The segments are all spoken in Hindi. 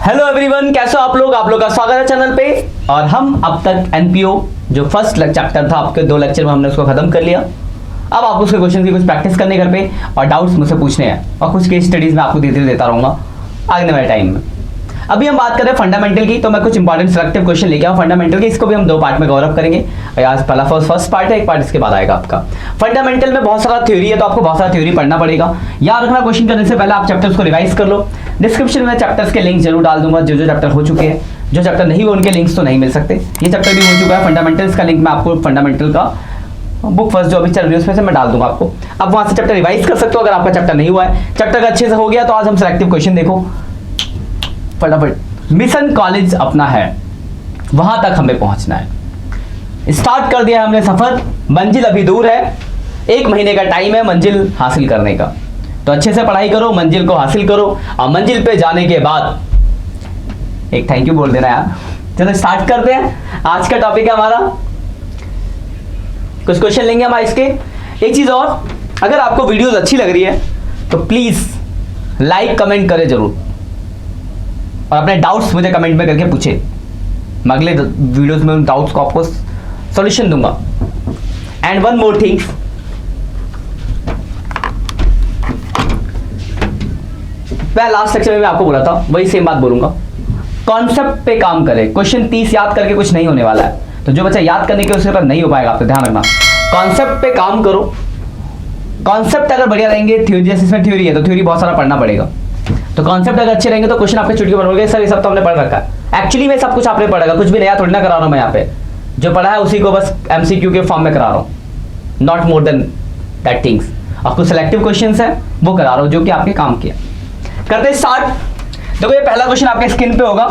हेलो एवरीवन, कैसे हो आप लोग का स्वागत है चैनल पे। और हम अब तक एनपीओ जो फर्स्ट चैप्टर था आपके 2 लेक्चर में हमने उसको खत्म कर लिया। अब आपको उसके क्वेश्चन की कुछ प्रैक्टिस करने घर पे और डाउट्स मुझसे पूछने हैं और कुछ केस स्टडीज में आपको धीरे धीरे देता रहूंगा आगे वाले टाइम में। अभी हम बात कर रहे हैं फंडामेंटल की, तो मैं कुछ इंपॉर्टेंट सिलेक्टिव क्वेश्चन लेके आऊँ फंडामेंटल के। इसको भी हम 2 पार्ट में कवर अप करेंगे। आज पहला फर्स्ट पार्ट है, एक पार्ट इसके बाद आएगा आपका। फंडामेंटल में बहुत सारा थ्योरी है, तो आपको बहुत सारा थ्योरी पढ़ना पड़ेगा। याद रखना, क्वेश्चन करने से पहले आप चैप्टर्स को रिवाइज कर लो। डिस्क्रिप्शन में चैप्टर्स के लिंक जरूर डाल दूंगा, जो चैप्टर हो चुके हैं। जो चैप्टर नहीं हुए उनके लिंक्स तो नहीं मिल सकते। ये चैप्टर भी हो चुका है फंडामेंटल्स का लिंक मैं आपको फंडामेंटल का बुक फर्स्ट जो अभी चल रही है उसमें से मैं डाल दूंगा आपको। आप वहां से चैप्टर रिवाइज कर सकते हो अगर आपका चैप्टर नहीं हुआ है। चैप्टर का अच्छे से हो गया तो आज हम सिलेक्टिव क्वेश्चन देखो फटाफट। मिशन कॉलेज अपना है, वहां तक हमें पहुंचना है। स्टार्ट कर दिया हमने सफर, मंजिल अभी दूर है। 1 महीने का टाइम है मंजिल हासिल करने का, तो अच्छे से पढ़ाई करो, मंजिल को हासिल करो और मंजिल पे जाने के बाद एक थैंक यू बोल देना यार। चलो स्टार्ट करते हैं। आज का टॉपिक है हमारा, कुछ क्वेश्चन लेंगे हम इसके। एक चीज और, अगर आपको वीडियोस अच्छी लग रही है तो प्लीज लाइक कमेंट करें जरूर और अपने डाउट्स मुझे कमेंट में करके पूछे। मैं अगले वीडियोस में उन डाउट्स को आपको सॉल्यूशन दूंगा। एंड वन मोर थिंग, मैं लास्ट सेक्शन में आपको बोला था वही सेम बात बोलूंगा। कॉन्सेप्ट पे काम करें। क्वेश्चन 30 याद करके कुछ नहीं होने वाला है, तो जो बच्चा याद करने के उसके बाद नहीं हो पाएगा, आपको ध्यान रखना। कॉन्सेप्ट पे काम करो। कॉन्सेप्ट अगर बढ़िया रहेंगे, थ्योरी जैसे इसमें थ्योरी है तो थ्योरी बहुत सारा पढ़ना पड़ेगा। तो कॉन्सेप्ट अगर अच्छे रहेंगे तो क्वेश्चन आपके चुटकी बनोगे सर ये सब तो हमने पढ़ रखा है। एक्चुअली में सब कुछ आपने पढ़ेगा, कुछ भी नया थोड़ी ना करा रहा हूं मैं यहाँ पे। जो पढ़ा है उसी को बस एमसीक्यू के फॉर्म में करा रहा हूँ, not more than that things. और कुछ सिलेक्टिव क्वेश्चंस है वो करा रहा हूँ जो कि आपके काम किया। करते स्टार्ट। देखो ये पहला क्वेश्चन आपके स्क्रीन पे होगा,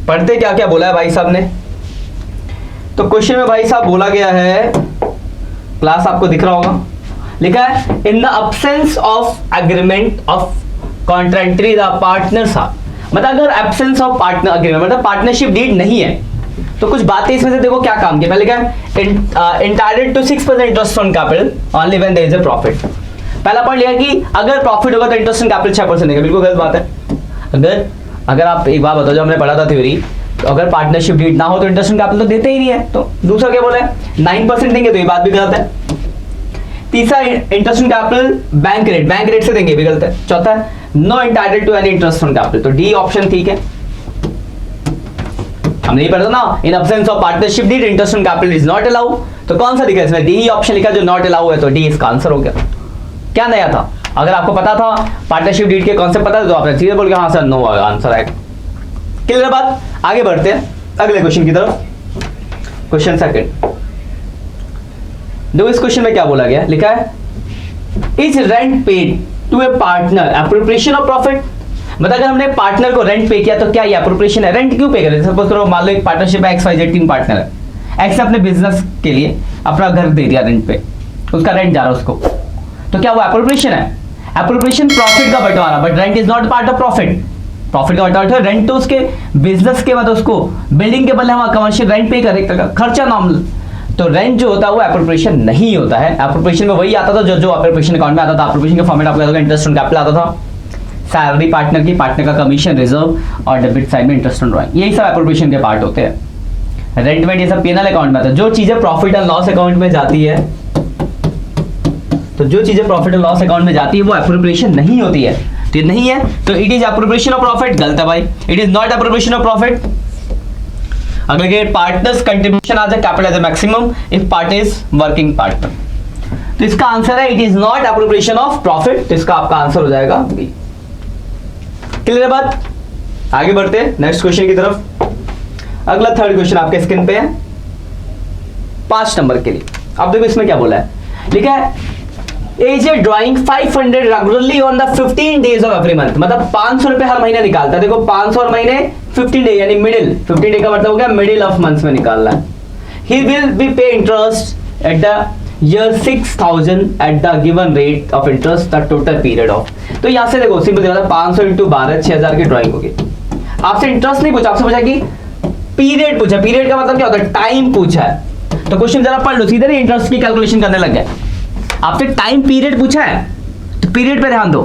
पढ़ते क्या क्या बोला है भाई साहब ने। तो क्वेश्चन में भाई साहब बोला गया है, क्लास आपको दिख रहा होगा, लिखा है in the absence of agreement of contractory the partners are. मतलब अगर एब्सेंस ऑफ पार्टनर एग्रीमेंट मतलब पार्टनरशिप डीड नहीं है तो कुछ बातें इसमें से देखो क्या काम की। पहले क्या है, entitled to 6% interest on capital only when there is a profit. पहला पॉइंट लिखा कि अगर प्रॉफिट होगा तो इंटरेस्ट ऑन कैपिटल 6% देगा। बिल्कुल गलत बात है। अगर आप एक बात बताओ, जो हमने पढ़ा था थ्योरी, तो अगर पार्टनरशिप डीड ना हो तो इंटरेस्ट ऑन कैपिटल तो देते ही नहीं है। तो दूसरा क्या बोला है 9% देंगे, तो ये बात भी गलत है। तीसरा interest on capital bank rate से देंगे, भी गलत है। चौथा है no entitled to any interest on capital, तो डी ऑप्शन ठीक है। हमने ये पढ़ा ना, in absence of partnership deed interest on capital is not allow, तो कौन सा दिखा इसमें, डी ही ऑप्शन लिखा जो नॉट अलाउ है, तो डी इसका आंसर हो गया। क्या नया था, अगर आपको पता था पार्टनरशिप डीड के कॉन्सेप्ट पता था तो आपने सीधे बोल के हाँ सर नो आंसर आएगा। क्लियर बात। आगे बढ़ते हैं अगले क्वेश्चन की तरफ। क्वेश्चन सेकंड, देखो इस क्वेश्चन में क्या बोला गया, लिखा है is rent paid to a partner appropriation of profit. मतलब अगर हमने पार्टनर को रेंट पे किया तो क्या ये एप्रोप्रिएशन है। रेंट क्यों पे करें, सपोज करो मान लो एक पार्टनरशिप है XYZ 3 पार्टनर है। एक्स ने अपने बिजनेस के लिए अपना घर दे दिया रेंट पे, उसका रेंट जा रहा है उसको, तो क्या वो एप्रोप्रिएशन है। एप्रोप्रिएशन प्रॉफिट का बंटवारा, but rent is not part of profit. Profit का बंटवारा, रेंट तो उसके बिजनेस के मतलब उसको बिल्डिंग के बदले हम कमर्शियल रेंट पे करे, खर्चा नॉर्मल। तो रेंट जो होता है वो एप्रोप्रिएशन नहीं होता है। एप्रोप्रिएशन में वही आता था जो एप्रोप्रिएशन अकाउंट में आता था। एप्रोप्रिएशन के फॉर्मेट आपको इंटरेस्ट ऑन कैपिटल आता था, सैलरी पार्टनर की, पार्टनर का कमीशन, रिजर्व और डेबिट साइड में इंटरेस्ट ऑन ड्रॉइंग, यही सब एप्रोप्रिएशन के पार्ट होते हैं। रेंट वेंट ये सब पीएनएल अकाउंट में आता है। जो चीजें प्रॉफिट एंड लॉस अकाउंट में जाती है, तो जो चीजें प्रॉफिट एंड लॉस अकाउंट में जाती है वो एप्रोप्रिएशन नहीं होती है। तो ये नहीं है तो it is appropriation of profit, गलत है भाई। It is not appropriation of profit. अगले के partners contribution as capital as a maximum if party is working partner, तो इसका आंसर है it is not appropriation of profit, तो इसका आपका आंसर हो जाएगा बी। क्लियर बात। आगे बढ़ते हैं नेक्स्ट क्वेश्चन की तरफ। अगला थर्ड क्वेश्चन आपके स्क्रीन पे है 5 नंबर के लिए। अब देखो इसमें क्या बोला है, लिखा है as a drawing 500 regularly on the 15 days of every month. मतलब 500 रुपए हर महीने निकालता है। देखो 500 और महीने 15 डे यानी मिडिल, 15 डे का मतलब हो गया मिडिल ऑफ मंथ्स में निकालना है। ही विल बी पे interest at the year 6000 at the given rate of interest the total period of. तो यहाँ से देखो सिंपल देखो 500 इंटू 12 6000 की ड्राइंग होगी। आपसे इंटरेस्ट नहीं पूछा, आपसे पूछा कि पीरियड पूछा। पीरियड का मतलब क्या होता है, टाइम पूछा है। तो क्वेश्चन जरा पढ़ लो, सीधे नहीं इंटरेस्ट की कैलकुलेशन करने लग गए। आपसे टाइम पीरियड पूछा है तो पीरियड पे ध्यान दो।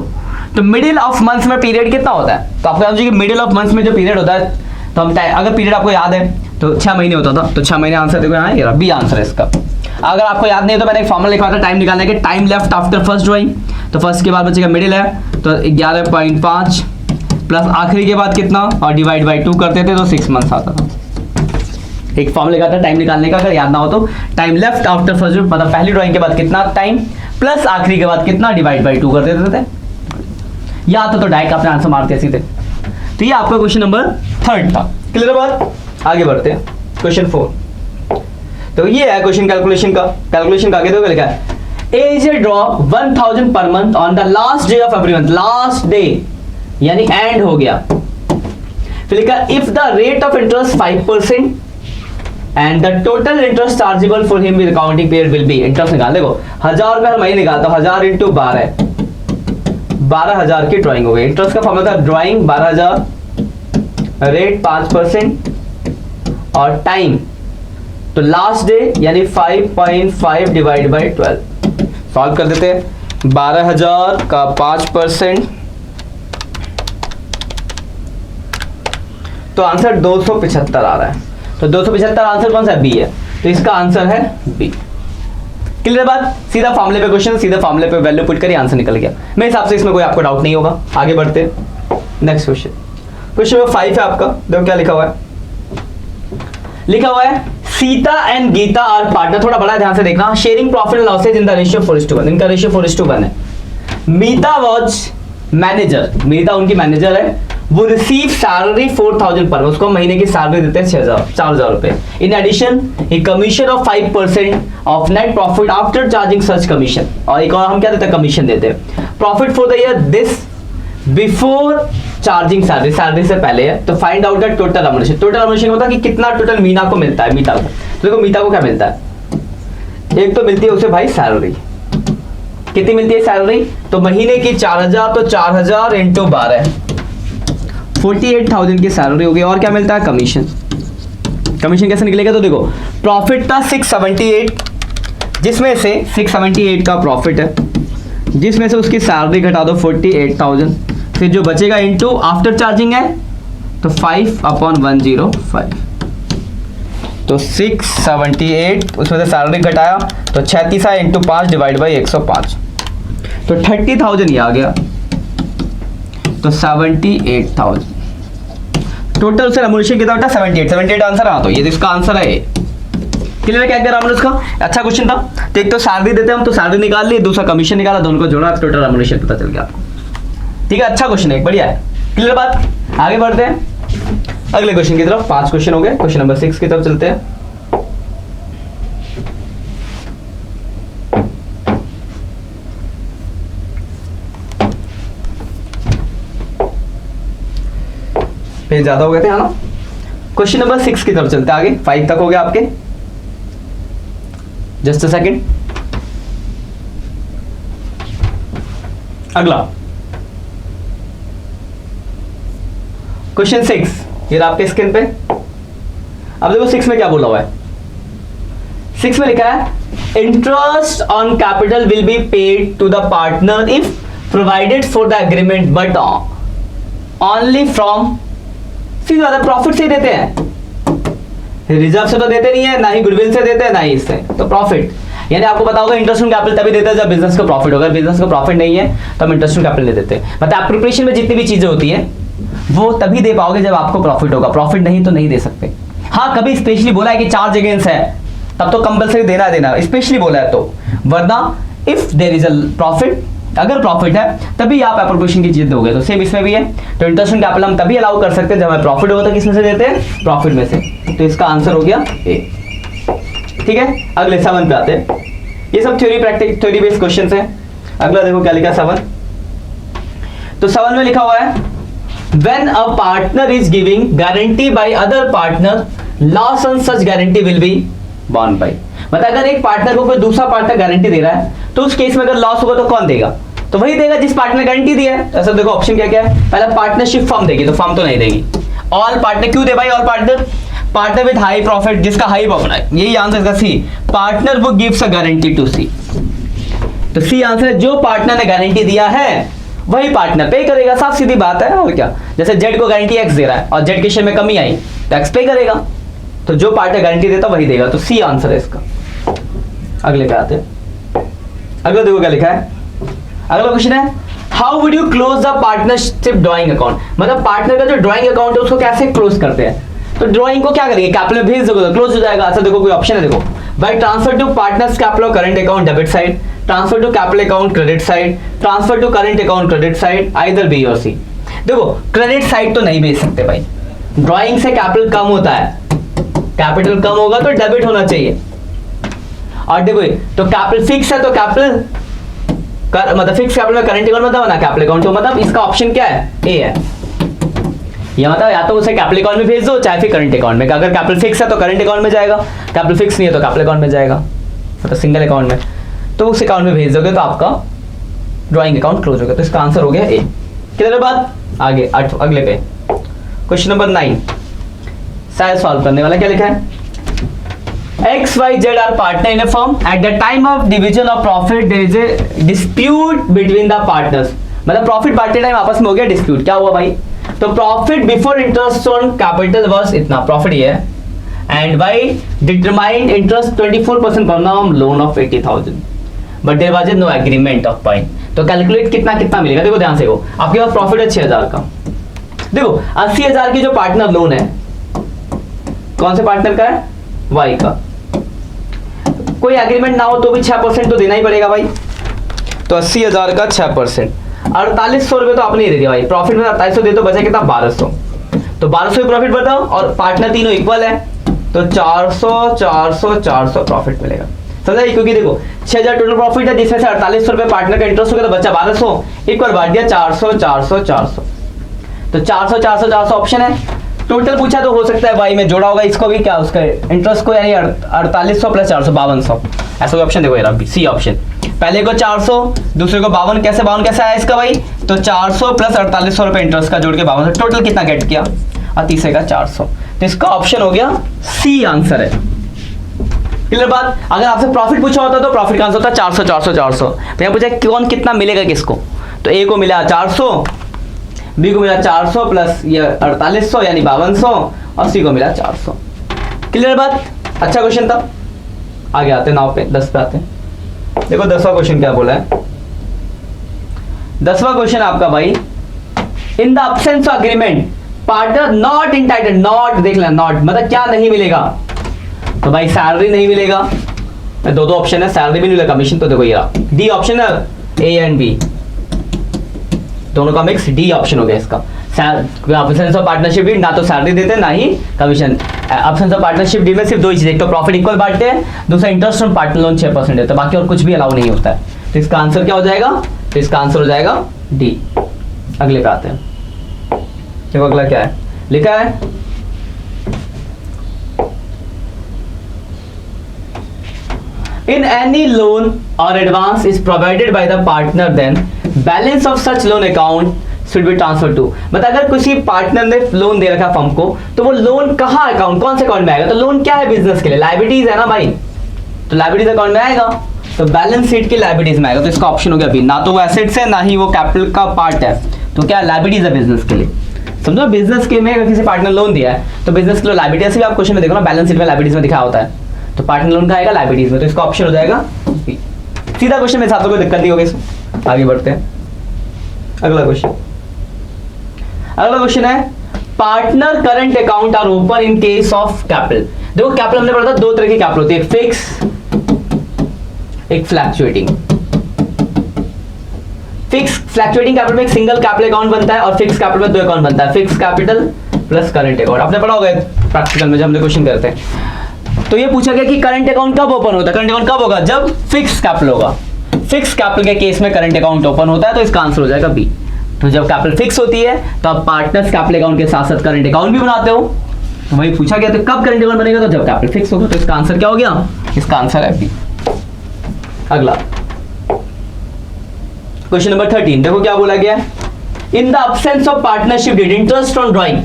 तो मिडिल ऑफ मंथ में पीरियड कितना होता है? तो आपको याद होगा कि मिडिल ऑफ मंथ में जो पीरियड होता है, तो हम अगर पीरियड आपको याद है तो 6 महीने होता था, तो 6 महीने आंसर देखो यहाँ, ये बी आंसर है इसका। अगर आपको याद नहीं है तो मैंने एक फॉर्मूला लिखा था टाइम निकालने के, time left after first drawing, तो फर्स्ट के बाद बचेगा मिडिल है तो 11.5 प्लस आखिरी के बाद कितना और डिवाइड बाई 2 करते थे तो 6 मंथ्स आता था। एक फॉर्मूला लिखा था टाइम निकालने का, अगर याद ना हो तो टाइम लेफ्ट आफ्टर फर्स्ट मतलब पहली ड्राइंग के बाद कितना टाइम प्लस आखिरी के बाद कितना डिवाइड बाई 2 कर देते थे, या तो डायरेक्ट आपने आंसर मारते सीधे। तो ये आपका क्वेश्चन नंबर 3 था। क्लियर बात? आगे बढ़ते हैं क्वेश्चन 4। तो ये है क्वेश्चन कैलकुलेशन का। कैलकुलेशन का आगे देखो लिखा है as drop 1000 per month on the last day of every month, last day यानी एंड हो गया। फिर लिखा if the rate of interest 5% and the total interest chargeable for him with accounting period will be. Interest निकाल, देखो 1000 रुपए हर महीने निकालता हूं, 1000 इंटू 12,000 की ड्राइंग हो गई। इंटरेस्ट का फॉर्मूला था ड्राइंग 12,000, रेट 5% और टाइम तो लास्ट डे यानी 5.5 डिवाइड बाई 12। सॉल्व कर देते हैं, 12,000 का 5% तो आंसर 275 आ रहा है। तो 275 आंसर कौन सा है? बी है, तो इसका आंसर है बी। क्लियर बात? सीधा फॉर्मूले पे क्वेश्चन, सीधा फॉर्मूले पे वैल्यू पुट करिए, आंसर निकल गया। मेरे हिसाब से इसमें कोई आपको डाउट नहीं होगा। आगे बढ़ते हैं नेक्स्ट क्वेश्चन। क्वेश्चन नंबर 5 है आपका, देखो क्या लिखा हुआ है। लिखा हुआ है Sita and Gita are partner, थोड़ा बड़ा ध्यान से देखना, sharing profit and losses in the ratio 4:1। इनका रेशियो 4:1 है। मीता वॉज मैनेजर, मीता उनकी मैनेजर है, वो रिसीव सैलरी 4,000 पर, उसको महीने की सैलरी देते हैं 4,000 रुपए। In addition a commission of 5% of net profit after charging such commission, और एक और हम क्या देते हैं? कमीशन देते हैं। Profit for the year this before charging salary, salary से पहले है। तो find out the total remuneration. Total remuneration होता है कि कितना टोटल मीना को मिलता है, मीता को। तो देखो मीता को क्या मिलता है, एक तो मिलती है उसे भाई सैलरी, कितनी मिलती है सैलरी? तो महीने की 4,000, तो 4,000 इंटू 12 48,000 की सैलरी होगी। और क्या मिलता है? कमीशन। कमीशन कैसे निकलेगा? तो देखो प्रॉफिट था 678, जिसमें से 678 का प्रॉफिट है, जिसमें से उसकी सैलरी घटा दो 48,000, फिर जो बचेगा इंटू आफ्टर चार्जिंग है तो 5/105, तो 678 उसमें से सैलरी घटाया तो 36 इंटू 5 डिवाइड बाई 105, तो 30,000 ये आ गया, तो 78,000 टोटल उसे रेम्युनरेशन कितना बेटा? 78 आंसर। हाँ, तो ये इसका आंसर है। क्लियर है क्या कह रहा हूं उसका? अच्छा क्वेश्चन था। तो एक तो सैलरी देते हैं हम, तो सैलरी निकाल ली, दूसरा कमीशन निकाला, दोनों को जोड़ा, टोटल रेम्युनरेशन पता चल गया आपको। ठीक है, अच्छा क्वेश्चन है, बढ़िया है। क्लियर बात? आगे बढ़ते हैं अगले क्वेश्चन की तरफ। 5 क्वेश्चन हो गए, क्वेश्चन नंबर 6 की तरफ चलते हैं। पेज ज्यादा हो गए थे, है ना? क्वेश्चन नंबर 6 की तरफ चलते हैं आगे। 5 तक हो गया आपके, जस्ट अ सेकेंड। अगला क्वेश्चन 6, ये आपके स्क्रीन पे। अब देखो 6 में क्या बोला हुआ है। 6 में लिखा है interest on capital will be paid to the partner if provided for the agreement but only from, सीधा प्रॉफिट से देते हैं, रिजर्व से तो देते नहीं है, ना ही गुडविल से देते हैं, ना ही इससे। तो प्रॉफिट यानी आपको पता होगा इंटरेस्ट ऑन कैपिटल तभी देते हैं जब बिजनेस का प्रॉफिट होगा। बिजनेस का प्रॉफिट नहीं है तो हम इंटरेस्ट ऑन कैपिटल नहीं देते। मतलब एप्रोप्रिएशन में जितनी भी चीजें होती है वो तभी दे पाओगे जब आपको प्रॉफिट होगा, प्रॉफिट नहीं तो नहीं दे सकते। हाँ, कभी स्पेशली बोला है कि चार्ज अगेंस्ट है तब तो कंपलसरी देना, स्पेशली बोला है तो, वरना if there is a profit, अगर प्रॉफिट है तभी आप एप्रोप्रिएशन की चीज दोगे। तो सेम इसमें भी है। तो इंटरेस्ट ऑन कैपिटल हम तभी अलाउ कर सकते हैं जब हमें प्रॉफिट होगा। तो किसमें से देते हैं? प्रॉफिट में से। तो इसका आंसर हो गया ए। ठीक है, अगले 7 पे आते हैं। ये सब theory practice, theory based questions हैं। अगला देखो क्या लिखा 7। तो 7 में लिखा हुआ है when a partner is giving guarantee by other partner, loss on such guarantee will be borne by. मतलब अगर एक पार्टनर को कोई दूसरा पार्टनर गारंटी दे रहा है तो उस केस में अगर लॉस होगा तो कौन देगा? तो वही देगा जिस पार्टनर गारंटी दी है। ऐसा देखो ऑप्शन क्या क्या है। पहला पार्टनरशिप फर्म देगी, तो फर्म तो नहीं देगी। ऑल पार्टनर, क्यों दे भाई all partner? Partner with high profit, जिसका हाई प्रॉफिट है, यही आंसर इसका सी। पार्टनर वो गिव्स अ गारंटी टू सी, तो सी आंसर है। जो पार्टनर ने गारंटी दिया है वही पार्टनर पे करेगा, साफ सीधी बात है। और क्या, जैसे जेड को गारंटी एक्स दे रहा है और जेड के शेयर में कमी आई तो एक्स पे करेगा, तो जो पार्टनर गारंटी देता वही देगा, तो सी आंसर है इसका। अगले पे आते हैं, अगला देखो क्या लिखा है। अगला क्वेश्चन है how would you close the partnership drawing account, मतलब पार्टनर का जो ड्राइंग अकाउंट है उसको कैसे क्लोज करते हैं। तो ड्राइंग को क्या करेंगे, कैपिटल में भेज दोगे तो क्लोज हो जाएगा। अच्छा देखो कोई ऑप्शन है, देखो by transfer to partners capital current account debit side, transfer to capital account credit side, transfer to current account credit side, either B और सी। देखो क्रेडिट साइड तो नहीं भेज सकते भाई, ड्राइंग से कैपिटल कम होता है, कैपिटल कम होगा तो डेबिट होना चाहिए। और देखो तो कैपिटल फिक्स है तो कैपिटल मतलब फिक्स कैपिटल में करंट अकाउंट मतलब ना कैपिटल अकाउंट, तो मतलब इसका ऑप्शन क्या है, ए है। या मतलब या तो उसे कैपिटल अकाउंट में भेज दो चाहे फिर करंट अकाउंट में, अगर कैपिटल फिक्स है तो करंट अकाउंट में जाएगा, कैपिटल फिक्स नहीं है तो कैपिटल अकाउंट में जाएगा, मतलब सिंगल अकाउंट में, तो उस अकाउंट में भेज दोगे तो आपका ड्राइंग अकाउंट क्लोज होगा। तो इसका आंसर हो गया ए। कितने बात आगे अगले पे क्वेश्चन नंबर 9 शायद सॉल्व करने वाला, क्या लिखा है XYZ are partner in a firm. At the time of division of profit, there is a dispute between the partners. मतलब प्रॉफिट बांटते टाइम आपस में हो गया डिस्प्यूट। क्या हुआ भाई, तो profit before interest on capital was इतना, प्रॉफिट ये है, एंड बाय डिटरमाइंड इंटरेस्ट 24% पर loan of 80,000, but there was no agreement of buying. तो कैलकुलेट कितना कितना मिलेगा, देखो ध्यान से, वो आपके पास प्रॉफिट है 6,000 का, देखो 80,000 की जो पार्टनर लोन है कौन से पार्टनर का है, वाई का, कोई एग्रीमेंट ना हो तो भी 6% तो देना ही पड़ेगा भाई। तो 80,000 का 6%, 4800 रुपए तो आपने ही दे दिया भाई, प्रॉफिट में 4800 दे तो बचा कितना 1200, तो 1200 प्रॉफिट बताओ, और पार्टनर तीनों इक्वल है तो 400 400 400 प्रॉफिट मिलेगा, समझा। क्योंकि देखो 6,000 टोटल प्रॉफिट है जिसमें से 4800 रुपए पार्टनर का इंटरेस्ट हो गया तो बच्चा 1200, इक्वल बांट दिया 400 400 400, तो 400 400 400 ऑप्शन है। टोटल पूछा तो हो सकता है भाई में जोड़ा होगा इसको भी, क्या उसका इंटरेस्ट को, यानी 4800 प्लस 400 5200, ऐसा कोई ऑप्शन देखो यार अभी सी ऑप्शन। पहले को 400 दूसरे को 52 कैसे आया इसका भाई, तो 400 प्लस 4800 रुपए इंटरेस्ट का जोड़ के 5200, टोटल कितना गेट किया, और तीसरे का 400, तो इसका ऑप्शन हो गया सी आंसर है। क्लियर बात। अगर आपसे प्रॉफिट पूछा होता तो प्रॉफिट का आंसर होता 400 400 400, तो यहाँ पूछा कौन कितना मिलेगा किसको, तो ए को मिला 400, बी को मिला 400 प्लस ये 4800 यानी 5200, और सी को मिला 400। क्लियर बात, अच्छा क्वेश्चन था। आगे आते हैं 9 पे 10 पे आते हैं, देखो 10वां क्वेश्चन क्या बोला है। 10वां क्वेश्चन आपका भाई, इन the absence of agreement partner not entitled, not देख लेना, नॉट मतलब क्या नहीं मिलेगा, तो भाई सैलरी नहीं मिलेगा, दो ऑप्शन है, सैलरी भी नहीं मिलेगा, कमीशन, तो देखो ये डी ऑप्शन है, ए एंड बी दोनों का मिक्स, डी ऑप्शन हो गया इसका। अब्सेंस ऑफ पार्टनरशिप डीड ना तो सैलरी देते ना ही commission, absence of partnership deed में सिर्फ दो ही चीजें, एक तो प्रॉफिट इक्वल बांटते हैं, दूसरा इंटरेस्ट ऑन पार्टनर लोन 6% देते हैं, बाकी और कुछ भी अलाउ नहीं होता है। तो इसका आंसर क्या हो जाएगा, तो इसका आंसर हो जाएगा डी। अगले पे आते हैं, देखो अगला क्या है लिखा है, in any loan or advance is provided by the partner, then balance of such loan account should be transferred to। मतलब अगर किसी पार्टनर ने लोन दे रखा फर्म को तो वो लोन कहाँ अकाउंट, कौन से अकाउंट में आएगा, तो लोन क्या है बिजनेस के लिए, लायबिलिटीज है ना भाई, तो लायबिलिटीज अकाउंट में आएगा, तो बैलेंस शीट की लायबिलिटीज में आएगा, तो इसका ऑप्शन हो गया बी। ना तो वो एसेट्स है ना ही वो कैपिटल का पार्ट है, तो क्या लायबिलिटीज है बिजनेस के लिए। समझो बिजनेस के में अगर किसी पार्टनर लोन दिया है तो बिजनेस के लिए लायबिलिटीज भी आप क्वेश्चन में देखो ना, बैलेंस शीट में लायबिलिटीज में दिखा होता है, तो पार्टनर लोन का आएगा लायबिलिटीज में, तो इसका ऑप्शन हो जाएगा बी। सीधा क्वेश्चन मेरे साथ कोई दिक्कत नहीं होगी इसमें। आगे बढ़ते हैं, अगला क्वेश्चन। अगला क्वेश्चन है partner current account are open in case of capital. देखो कैपिटल हमने पढ़ा था दो तरह की कैपिटल होती है, एक फिक्स एक फ्लैक्चुएटिंग। फिक्स फ्लैक्चुएटिंग कैपिटल में एक सिंगल कैपिटल अकाउंट बनता है और फिक्स कैपिटल में दो अकाउंट बनता है, fix capital plus current account. आपने पढ़ा होगा प्रैक्टिकल में जब हमने क्वेश्चन करते हैं, तो ये पूछा गया कि करंट अकाउंट कब ओपन होता है, करंट अकाउंट कब होगा, जब फिक्स कैपिटल होगा। फिक्स कैपिटल के केस में करंट अकाउंट ओपन होता है, तो इसका आंसर हो जाएगा बी। तो जब कैपिटल फिक्स होती है तो आप पार्टनर्स कैपिटल अकाउंट के साथ साथ करंट अकाउंट भी बनाते हो, तो वही पूछा गया तो कब करंट अकाउंट बनेगा, तो जब कैपिटल फिक्स होगा, तो इसका आंसर क्या हो गया, इसका आंसर है बी। अगला क्वेश्चन नंबर 13, देखो क्या बोला गया, in the absence of partnership deed interest on drawing,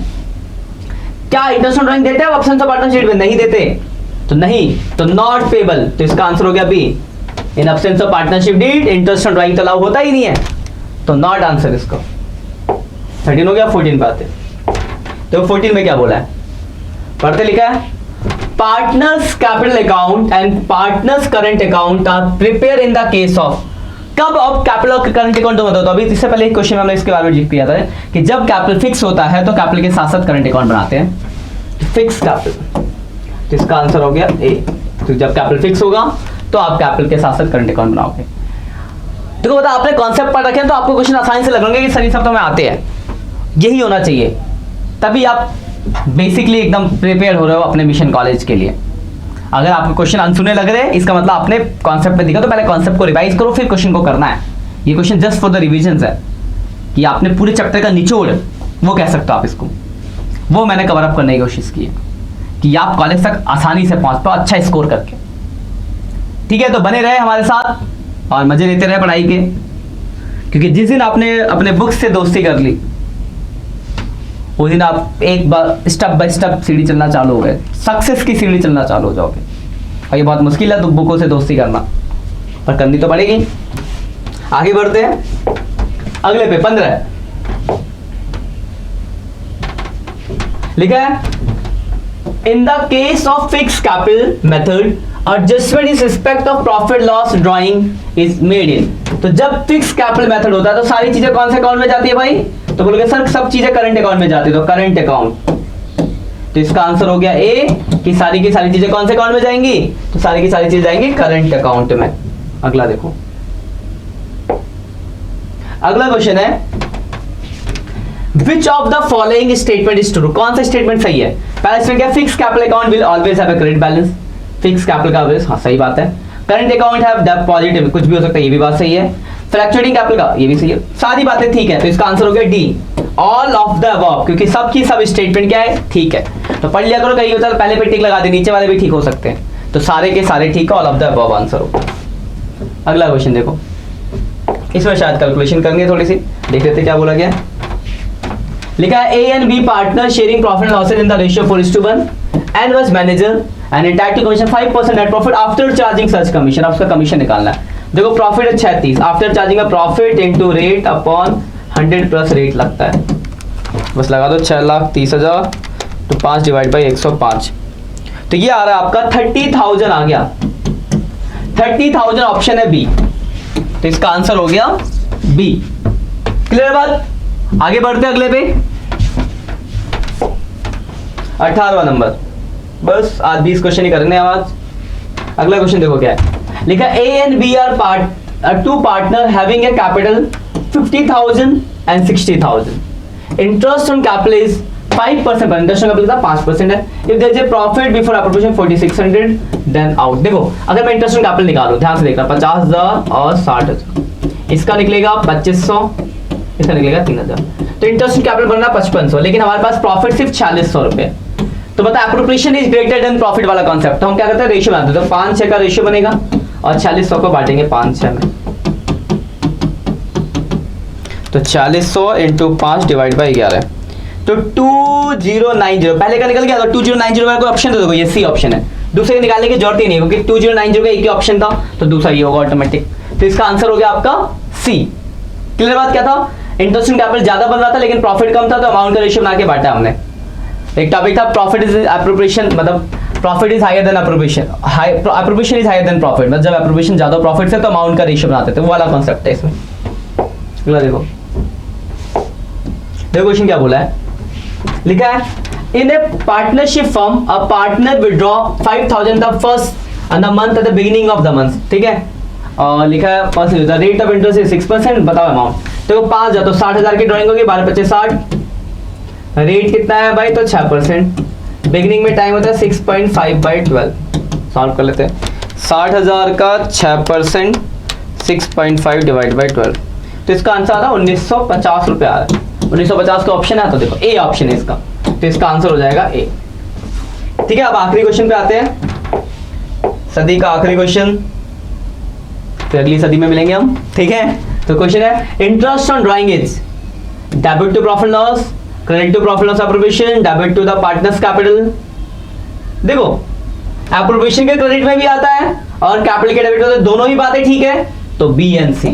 क्या इंटरेस्ट ऑन ड्राइंग देते हैं अब्सेंस ऑफ पार्टनरशिप में, नहीं देते, तो नहीं, तो नॉट पेबल, तो इसका आंसर हो गया B. In absence of partnership deed interest on drawing तो अलाउ होता ही नहीं है, तो नॉट आंसर इसका। 13 हो गया, 14 पे आते। तो 14 में क्या बोला है, पढ़ते लिखा है, partners capital account and partners current account are prepare in the case of, कब अब कैपिटल और करंट अकाउंट तो बताओ। तो अभी इससे पहले एक क्वेश्चन में हमने इसके बारे में जिक्र किया था कि जब कैपिटल फिक्स होता है तो कैपिटल के साथ साथ करंट अकाउंट बनाते हैं, फिक्स कैपिटल। तो इसका आंसर हो गया ए। तो जब कैपिटल फिक्स होगा तो आप कैपिटल के साथ साथ करंट अकाउंट बनाओगे। देखो बता, आपने कॉन्सेप्ट पढ़ रखे हैं तो आपको क्वेश्चन आसानी से लगेंगे कि सही सब तो में आते हैं, यही होना चाहिए, तभी आप बेसिकली एकदम प्रिपेयर हो रहे हो अपने मिशन कॉलेज के लिए। अगर आपको क्वेश्चन अनसुने लग रहे हैं इसका मतलब आपने कॉन्सेप्ट में दिखा, तो पहले कॉन्सेप्ट को रिवाइज करो फिर क्वेश्चन को करना है। ये question just for the revision है कि आपने पूरे चैप्टर का निचोड़, वो कह सकते हो आप इसको, वो मैंने कवर अप करने की कोशिश की है कि आप कॉलेज तक आसानी से पहुंच पाओ अच्छा स्कोर करके। ठीक है, तो बने रहे हमारे साथ और मजे लेते रहे पढ़ाई के, क्योंकि जिस दिन आपने अपने बुक्स से दोस्ती कर ली उस दिन आप एक बार स्टेप बाय स्टेप सीढ़ी चलना चालू हो गए, सक्सेस की सीढ़ी चलना चालू हो जाओगे। और ये बहुत मुश्किल है तो बुकों से दोस्ती करना, पर करनी तो पड़ेगी। आगे बढ़ते हैं अगले पे। 15 लिखा है, in the case of fix capital method adjustment is respect of profit loss drawing is made in. तो जब फिक्स कैपिटल मेथड होता है तो सारी चीजें कौन से अकाउंट में जाती है भाई, तो बोलोगे सर सब चीजें करंट अकाउंट में जाती है, तो करंट अकाउंट। तो इसका आंसर हो गया ए कि सारी की सारी चीजें कौन से अकाउंट में जाएंगी, तो सारी की सारी चीजें जाएंगी करंट अकाउंट में। अगला देखो, अगला क्वेश्चन है, which of the following statement is true. कौन सा स्टेटमेंट सही है। पहला इसमें क्या, fix capital account will always have a credit balance, fix capital का ऑलवेज, हाँ सही बात है। करंट अकाउंट हैव डेब्ट पॉजिटिव, कुछ भी हो सकता है, ये भी बात सही है। फ्लक्चुएटिंग कैपिटल का, ये भी सही है, सारी बातें ठीक है। तो इसका आंसर हो गया D, all of the above, क्योंकि सब की सब स्टेटमेंट क्या है, ठीक है। तो पढ़ लिया करो, कहीं होता है पहले पे टिक लगा दे, नीचे वाले भी ठीक हो सकते हैं, तो सारे के सारे ठीक है, all of the above answer हो। अगला क्वेश्चन देखो, इसमें शायद कैलकुलेशन करनी है थोड़ी सी, देख लेते क्या बोला गया। लिखा है, A and B partner sharing profit and losses in the ratio 4:1 and was manager and entitled to commission 5% net profit after charging such commission. अब उसका कमीशन निकालना है। देखो प्रॉफिट है 36, आफ्टर चार्जिंग का profit into rate upon 100 plus rate लगता है, बस लगा दो 6,30,000 तो 5 डिवाइड बाई 105, तो ये आ रहा है आपका 30,000 आ गया। 30,000 ऑप्शन है बी, तो इसका आंसर हो गया बी। क्लियर बात। आगे बढ़ते अगले पे, 18वां नंबर, बस आज 20 क्वेश्चन ही करने हैं आज। अगला क्वेश्चन देखो क्या है, लिखा A and B are two partner having a capital 50,000 and 60,000। Interest on capital is 5%, पर इंटरेस्ट ऑन कैपिटल का 5% है। If there is a profit before appropriation 4600 then out. देखो अगर मैं इंटरेस्ट ऑन कैपिटल निकालूं, ध्यान से देखना, 50,000 और 60,000, इसका निकलेगा 2500, इसका निकलेगा 3,000। तो इंटरेस्ट ऑन कैपिटल बनना 5500, लेकिन हमारे पास प्रॉफिट सिर्फ 4600 रुपए। तो बता appropriation is greater than profit वाला कॉन्सेप्ट, तो हम क्या करते हैं, रेशियो बनाते हैं। तो 5-6 का रेशियो बनेगा और 4600 को बांटेंगे 5-6 में, तो 4600 इंटू 5 डिवाइड बाई 11, तो 2090। पहले का निकल गया, तो 2090 वाला कोई ऑप्शन दे दो, ये सी ऑप्शन है, दूसरे निकालने की जरूरत ही नहीं, क्योंकि 2090 का एक ही ऑप्शन था, तो दूसरा ये होगा ऑटोमेटिक। तो इसका आंसर हो गया आपका सी। क्लियर बात। क्या था, इंटरेस्ट ऑन कैपिटल ज्यादा बन रहा था लेकिन प्रॉफिट कम था, तो अमाउंट का रेशियो बना के बांटा हमने। एक टॉपिक था प्रॉफिट इज एप्रोप्रिएशन, मतलब profit is higher than appropriation, appropriation is higher than profit, मतलब जब एप्रोप्रिएशन ज्यादा प्रॉफिट से तो अमाउंट का रेशियो बनाते थे, वो वाला कॉन्सेप्ट है इसमें। अगला देखो क्वेश्चन क्या बोला है, लिखा है, in a partnership firm a partner withdraw 5,000 the first the month at the beginning of the month. ठीक है, और लिखा है percentage, the rate of interest is 6%, बताओ अमाउंट। तो 5,000 तो 60,000 की ड्राइंग होगी, 12-25 60, रेट कितना है भाई, तो 6%। बिगिनिंग में टाइम होता है 6.5/12, सॉल्व कर लेते हैं। 60,000 का 6%, 6.5 डिवाइड बाई 12, तो इसका आंसर आ रहा है 1950 रुपये आ रहा है। 1950 का ऑप्शन है, तो देखो ए ऑप्शन है इसका, तो इसका आंसर हो जाएगा ए। ठीक है, अब आखिरी क्वेश्चन पे आते हैं, सदी का आखिरी क्वेश्चन, फिर अगली सदी में मिलेंगे हम। ठीक है, तो क्वेश्चन है, interest on drawing is debit to profit loss, credit to profit loss appropriation, debit to the partners capital. देखो एप्रोप्रिएशन के क्रेडिट में भी आता है और कैपिटल के डेबिट में, दोनों ही बातें ठीक है, तो बी एंड सी।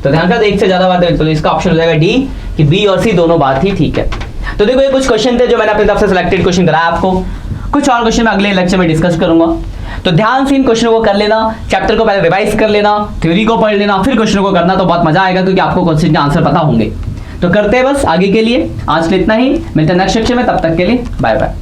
तो ध्यान कर, एक से ज्यादा बात है तो इसका ऑप्शन हो जाएगा डी कि बी और सी दोनों बात ही ठीक है। तो देखो ये कुछ क्वेश्चन थे जो मैंने अपनी तरफ से सिलेक्टेड क्वेश्चन कराया आपको। कुछ और क्वेश्चन मैं अगले लेक्चर में डिस्कस करूंगा, तो ध्यान से इन क्वेश्चनों को कर लेना। चैप्टर को पहले रिवाइज कर लेना, थ्योरी को पढ़ लेना, फिर क्वेश्चनों को करना, तो बहुत मजा आएगा क्योंकि आपको क्वेश्चन के आंसर पता होंगे। तो करते हैं बस आगे के लिए, आज के लिए इतना ही, मिलते हैं नेक्स्ट सेक्शन में, तब तक के लिए बाय बाय।